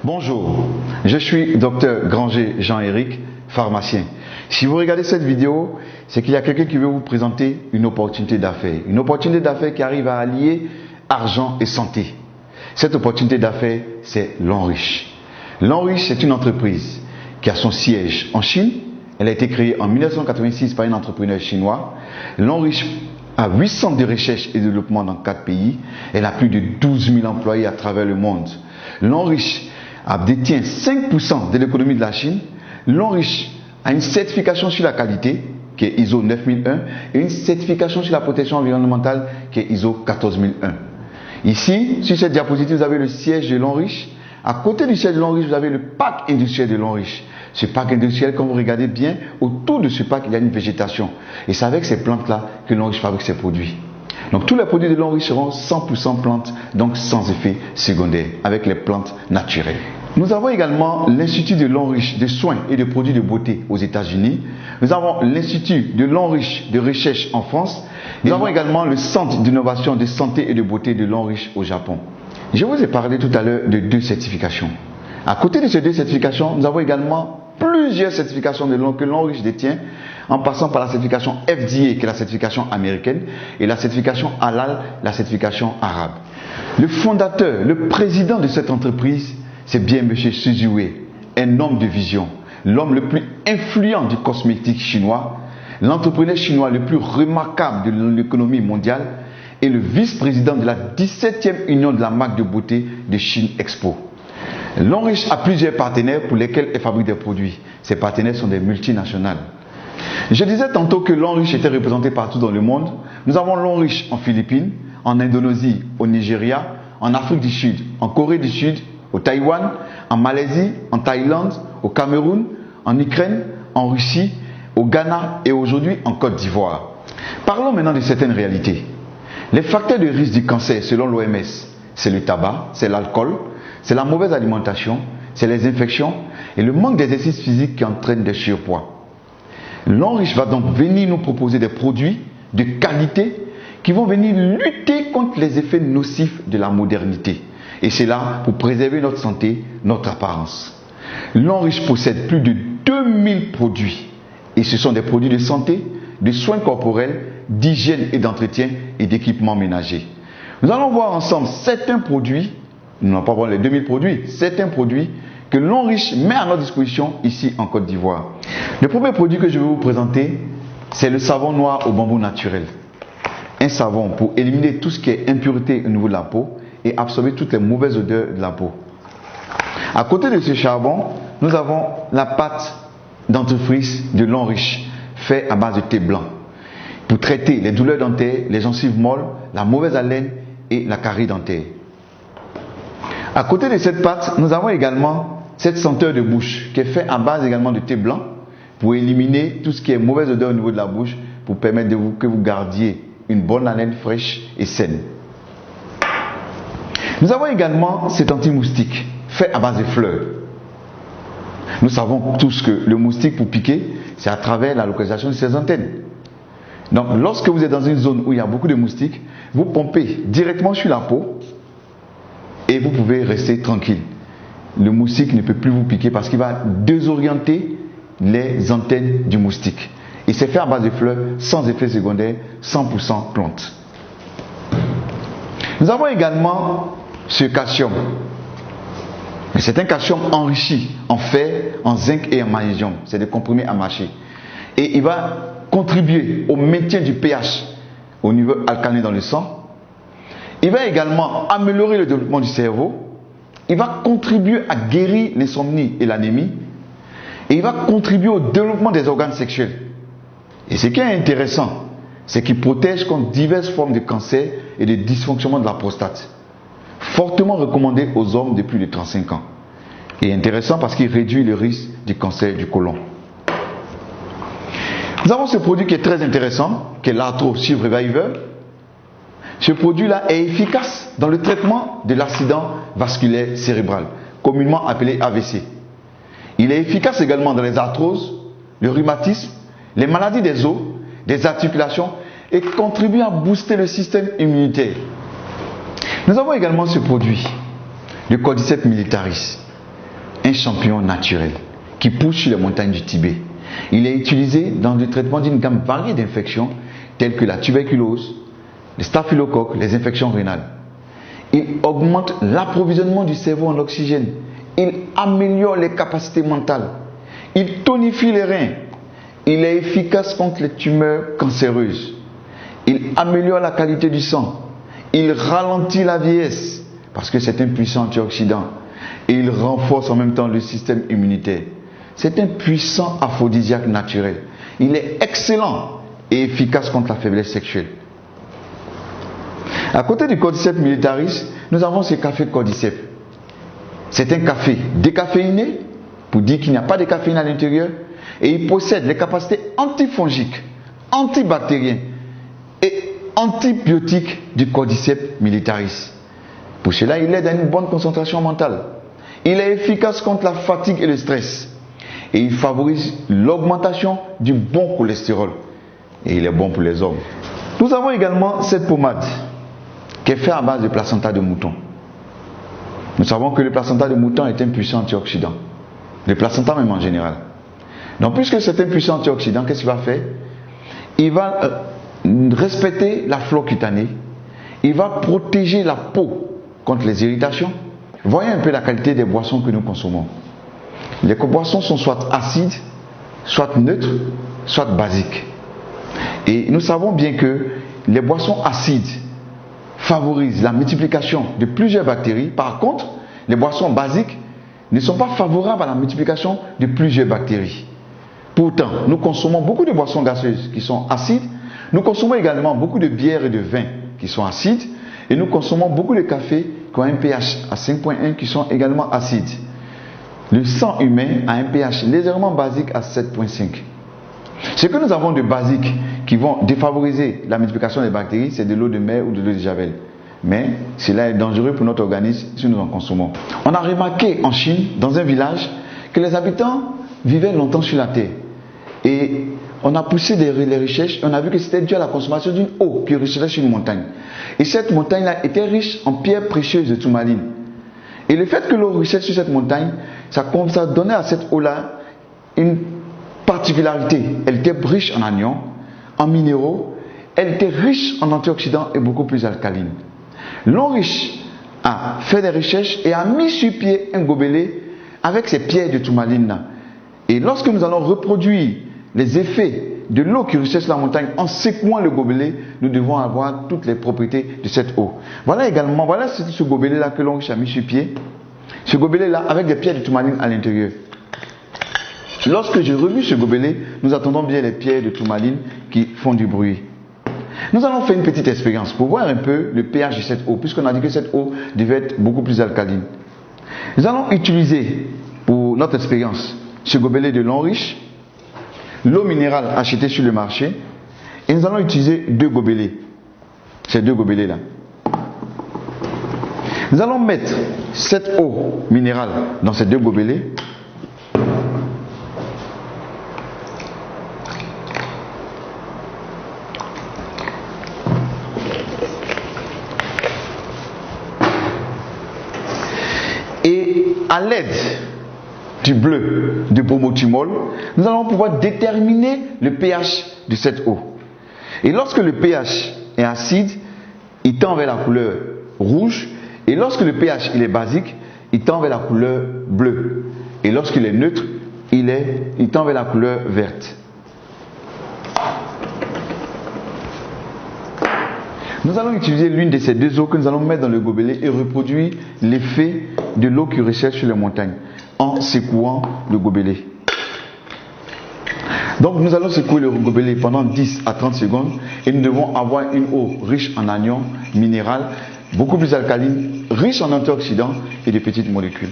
Bonjour, je suis Dr Granger Jean-Éric, pharmacien. Si vous regardez cette vidéo, c'est qu'il y a quelqu'un qui veut vous présenter une opportunité d'affaires. Une opportunité d'affaires qui arrive à allier argent et santé. Cette opportunité d'affaires, c'est L'Enriche. L'Enriche, c'est une entreprise qui a son siège en Chine. Elle a été créée en 1986 par un entrepreneur chinois. L'Enriche a 8 centres de recherche et de développement dans 4 pays. Elle a plus de 12 000 employés à travers le monde. L'Enriche détient 5% de l'économie de la Chine. L'Enriche a une certification sur la qualité qui est ISO 9001 et une certification sur la protection environnementale qui est ISO 14001. Ici, sur cette diapositive, vous avez le siège de L'Enriche. À côté du siège de L'Enriche, vous avez le parc industriel de L'Enriche. Ce parc industriel, quand vous regardez bien, autour de ce parc, il y a une végétation. Et c'est avec ces plantes-là que L'Enriche fabrique ses produits. Donc tous les produits de L'Enriche seront 100% plantes, donc sans effet secondaire, avec les plantes naturelles. Nous avons également l'Institut de L'Enriche de soins et de produits de beauté aux États-Unis. Nous avons l'Institut de L'Enriche de recherche en France. Nous avons également le Centre d'innovation de santé et de beauté de L'Enriche au Japon. Je vous ai parlé tout à l'heure de 2 certifications. À côté de ces 2 certifications, nous avons également plusieurs certifications que L'Enriche détient, en passant par la certification FDA, qui est la certification américaine, et la certification Halal, la certification arabe. Le fondateur, le président de cette entreprise, c'est bien M. Su Ziwei, un homme de vision, l'homme le plus influent du cosmétique chinois, l'entrepreneur chinois le plus remarquable de l'économie mondiale et le vice-président de la 17e union de la marque de beauté de Chine Expo. L'Enriche a plusieurs partenaires pour lesquels elle fabrique des produits. Ces partenaires sont des multinationales. Je disais tantôt que L'Enriche était représenté partout dans le monde. Nous avons L'Enriche en Philippines, en Indonésie, au Nigeria, en Afrique du Sud, en Corée du Sud, au Taïwan, en Malaisie, en Thaïlande, au Cameroun, en Ukraine, en Russie, au Ghana et aujourd'hui en Côte d'Ivoire. Parlons maintenant de certaines réalités. Les facteurs de risque du cancer selon l'OMS, c'est le tabac, c'est l'alcool, c'est la mauvaise alimentation, c'est les infections et le manque d'exercice physique qui entraîne des surpoids. L'Enriche va donc venir nous proposer des produits de qualité qui vont venir lutter contre les effets nocifs de la modernité. Et c'est là pour préserver notre santé, notre apparence. L'Enriche possède plus de 2000 produits. Et ce sont des produits de santé, de soins corporels, d'hygiène et d'entretien et d'équipements ménagers. Nous allons voir ensemble certains produits, nous n'allons pas voir les 2000 produits, certains produits que L'Enriche met à notre disposition ici en Côte d'Ivoire. Le premier produit que je vais vous présenter, c'est le savon noir au bambou naturel. Un savon pour éliminer tout ce qui est impureté au niveau de la peau et absorber toutes les mauvaises odeurs de la peau. À côté de ce charbon, nous avons la pâte dentifrice de L'Enriche, faite à base de thé blanc, pour traiter les douleurs dentaires, les gencives molles, la mauvaise haleine et la carie dentaire. À côté de cette pâte, nous avons également cette senteur de bouche qui est faite à base également de thé blanc pour éliminer tout ce qui est mauvaise odeur au niveau de la bouche pour permettre que vous gardiez une bonne haleine fraîche et saine. Nous avons également cet anti-moustique fait à base de fleurs. Nous savons tous que le moustique pour piquer, c'est à travers la localisation de ses antennes. Donc lorsque vous êtes dans une zone où il y a beaucoup de moustiques, vous pompez directement sur la peau et vous pouvez rester tranquille. Le moustique ne peut plus vous piquer parce qu'il va désorienter les antennes du moustique. Et c'est fait à base de fleurs, sans effet secondaire, 100% plante. Nous avons également ce calcium. C'est un calcium enrichi en fer, en zinc et en magnésium. C'est des comprimés à mâcher. Et il va contribuer au maintien du pH au niveau alcalin dans le sang. Il va également améliorer le développement du cerveau. Il va contribuer à guérir l'insomnie et l'anémie. Et il va contribuer au développement des organes sexuels. Et ce qui est intéressant, c'est qu'il protège contre diverses formes de cancer et de dysfonctionnement de la prostate. Fortement recommandé aux hommes de plus de 35 ans. Et intéressant parce qu'il réduit le risque du cancer du côlon. Nous avons ce produit qui est très intéressant, qui est l'Arthro Shield Reviver. Ce produit-là est efficace dans le traitement de l'accident vasculaire cérébral, communément appelé AVC. Il est efficace également dans les arthroses, le rhumatisme, les maladies des os, des articulations et contribue à booster le système immunitaire. Nous avons également ce produit, le Cordyceps militaris. un champignon naturel qui pousse sur les montagnes du Tibet. Il est utilisé dans le traitement d'une gamme variée d'infections telles que la tuberculose, le staphylocoque, les infections rénales. Il augmente l'approvisionnement du cerveau en oxygène. Il améliore les capacités mentales. Il tonifie les reins. Il est efficace contre les tumeurs cancéreuses. Il améliore la qualité du sang. Il ralentit la vieillesse parce que c'est un puissant antioxydant. Et il renforce en même temps le système immunitaire. C'est un puissant aphrodisiaque naturel. Il est excellent et efficace contre la faiblesse sexuelle. À côté du Cordyceps militaris, nous avons ce café Cordyceps. C'est un café décaféiné, pour dire qu'il n'y a pas de caféine à l'intérieur, et il possède les capacités antifongiques, antibactériennes et antibiotiques du Cordyceps militaris. Pour cela, il aide à une bonne concentration mentale. Il est efficace contre la fatigue et le stress. Et il favorise l'augmentation du bon cholestérol. Et il est bon pour les hommes. Nous avons également cette pommade qui est faite à base de placenta de mouton. Nous savons que le placenta de mouton est un puissant antioxydant. Le placenta même en général. Donc puisque c'est un puissant antioxydant, qu'est-ce qu'il va faire? Il va respecter la flore cutanée. Il va protéger la peau contre les irritations. Voyez un peu la qualité des boissons que nous consommons. Les boissons sont soit acides, soit neutres, soit basiques. Et nous savons bien que les boissons acides favorisent la multiplication de plusieurs bactéries. Par contre, les boissons basiques ne sont pas favorables à la multiplication de plusieurs bactéries. Pourtant, nous consommons beaucoup de boissons gazeuses qui sont acides. Nous consommons également beaucoup de bières et de vins qui sont acides. Et nous consommons beaucoup de cafés qui ont un pH à 5.1 qui sont également acides. Le sang humain a un pH légèrement basique à 7.5. Ce que nous avons de basique qui vont défavoriser la multiplication des bactéries, c'est de l'eau de mer ou de l'eau de javel. Mais cela est dangereux pour notre organisme si nous en consommons. On a remarqué en Chine, dans un village, que les habitants vivaient longtemps sur la terre. Et on a poussé les recherches et on a vu que c'était dû à la consommation d'une eau qui ruisselait sur une montagne. Et cette montagne-là était riche en pierres précieuses de tourmaline. Et le fait que l'eau ruisselle sur cette montagne, ça donnait à cette eau-là une particularité. Elle était riche en anions, en minéraux, elle était riche en antioxydants et beaucoup plus alcaline. L'homme riche a fait des recherches et a mis sur pied un gobelet avec ces pierres de tourmaline. Et lorsque nous allons reproduire les effets de l'eau qui ruisselle sur la montagne en secouant le gobelet, nous devons avoir toutes les propriétés de cette eau. Voilà également, voilà ce gobelet-là que l'homme riche a mis sur pied. Ce gobelet-là avec des pierres de tourmaline à l'intérieur. Lorsque j'ai revu ce gobelet, nous attendons bien les pierres de tourmaline qui font du bruit. Nous allons faire une petite expérience pour voir un peu le pH de cette eau, puisqu'on a dit que cette eau devait être beaucoup plus alcaline. Nous allons utiliser pour notre expérience ce gobelet de l'eau riche, l'eau minérale achetée sur le marché, et nous allons utiliser deux gobelets, ces deux gobelets-là. Nous allons mettre cette eau minérale dans ces deux gobelets. Et à l'aide du bleu de bromothymol, nous allons pouvoir déterminer le pH de cette eau. Et lorsque le pH est acide, il tend vers la couleur rouge. Et lorsque le pH il est basique, il tend vers la couleur bleue. Et lorsqu'il est neutre, il tend vers la couleur verte. Nous allons utiliser l'une de ces deux eaux que nous allons mettre dans le gobelet et reproduire l'effet de l'eau qui ruisselle sur les montagnes en secouant le gobelet. Donc nous allons secouer le gobelet pendant 10 à 30 secondes et nous devons avoir une eau riche en anions, minérales, beaucoup plus alcaline, riche en antioxydants et de petites molécules.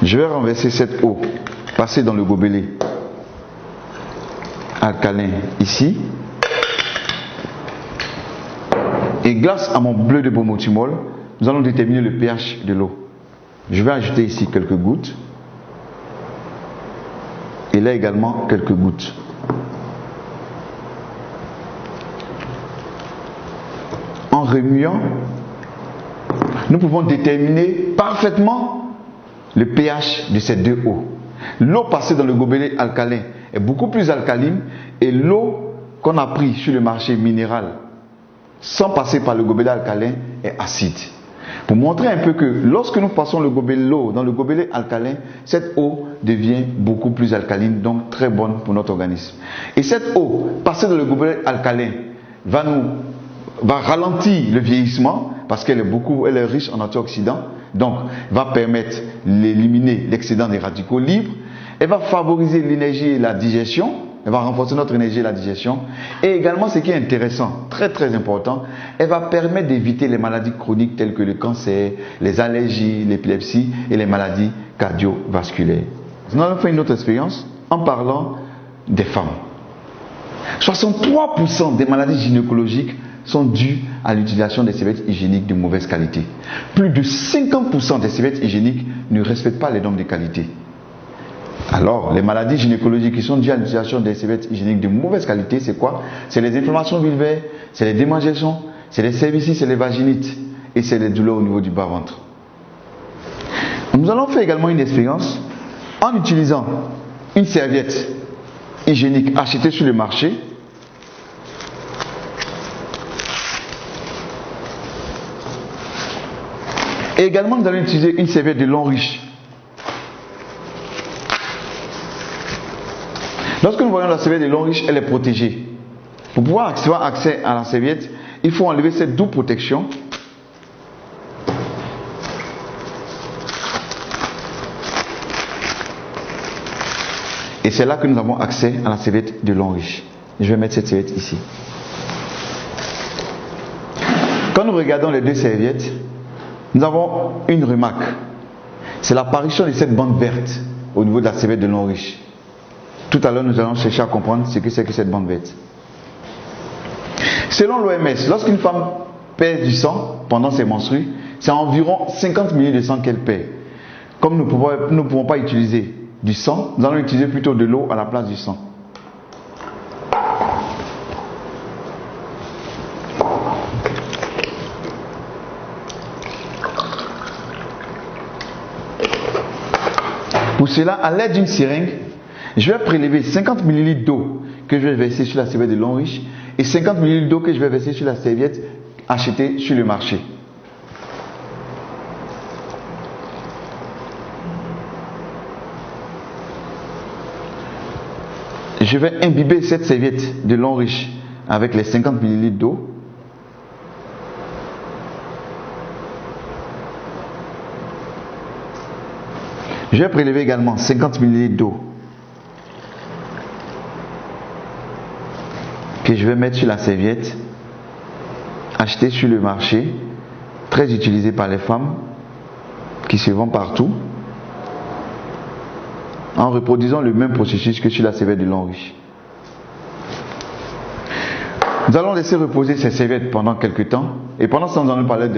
Je vais renverser cette eau, passer dans le gobelet alcalin ici. Et grâce à mon bleu de bromothymol, nous allons déterminer le pH de l'eau. Je vais ajouter ici quelques gouttes. Et là également quelques gouttes. En remuant, nous pouvons déterminer parfaitement le pH de ces deux eaux. L'eau passée dans le gobelet alcalin est beaucoup plus alcaline et l'eau qu'on a prise sur le marché minéral sans passer par le gobelet alcalin est acide. Pour montrer un peu que lorsque nous passons l'eau dans le gobelet alcalin, cette eau devient beaucoup plus alcaline, donc très bonne pour notre organisme. Et cette eau passée dans le gobelet alcalin va ralentir le vieillissement parce qu'elle est riche en antioxydants, donc va permettre d'éliminer l'excédent des radicaux libres. Elle va favoriser l'énergie et la digestion. Elle va renforcer notre énergie et la digestion. Et également, ce qui est intéressant, très très important, elle va permettre d'éviter les maladies chroniques telles que le cancer, les allergies, l'épilepsie et les maladies cardiovasculaires. Nous allons faire une autre expérience en parlant des femmes. 63% des maladies gynécologiques sont dues à l'utilisation des serviettes hygiéniques de mauvaise qualité. Plus de 50% des serviettes hygiéniques ne respectent pas les normes de qualité. Alors, les maladies gynécologiques qui sont dues à l'utilisation des serviettes hygiéniques de mauvaise qualité, c'est quoi? C'est les inflammations vulvaires, c'est les démangeaisons, c'est les cervicites, c'est les vaginites et c'est les douleurs au niveau du bas-ventre. Nous allons faire également une expérience en utilisant une serviette hygiénique achetée sur le marché. Et également, nous allons utiliser une serviette de Longriche. Lorsque nous voyons la serviette de Longriche, elle est protégée. Pour pouvoir avoir accès à la serviette, il faut enlever cette double protection. Et c'est là que nous avons accès à la serviette de Longriche. Je vais mettre cette serviette ici. Quand nous regardons les deux serviettes, nous avons une remarque. C'est l'apparition de cette bande verte au niveau de la serviette de Longriche. Tout à l'heure, nous allons chercher à comprendre ce que c'est que cette bande verte. Selon l'OMS, lorsqu'une femme perd du sang pendant ses menstrues, c'est environ 50 ml de sang qu'elle perd. Comme nous ne pouvons pas utiliser du sang, nous allons utiliser plutôt de l'eau à la place du sang. Pour cela, à l'aide d'une seringue, je vais prélever 50 ml d'eau que je vais verser sur la serviette de Longriche et 50 ml d'eau que je vais verser sur la serviette achetée sur le marché. Je vais imbiber cette serviette de Longriche avec les 50 ml d'eau. Je vais prélever également 50 ml d'eau que je vais mettre sur la serviette achetée sur le marché, très utilisée par les femmes qui se vend partout, en reproduisant le même processus que sur la serviette de Longriche. Nous allons laisser reposer ces serviettes pendant quelques temps et pendant ce temps nous allons parler de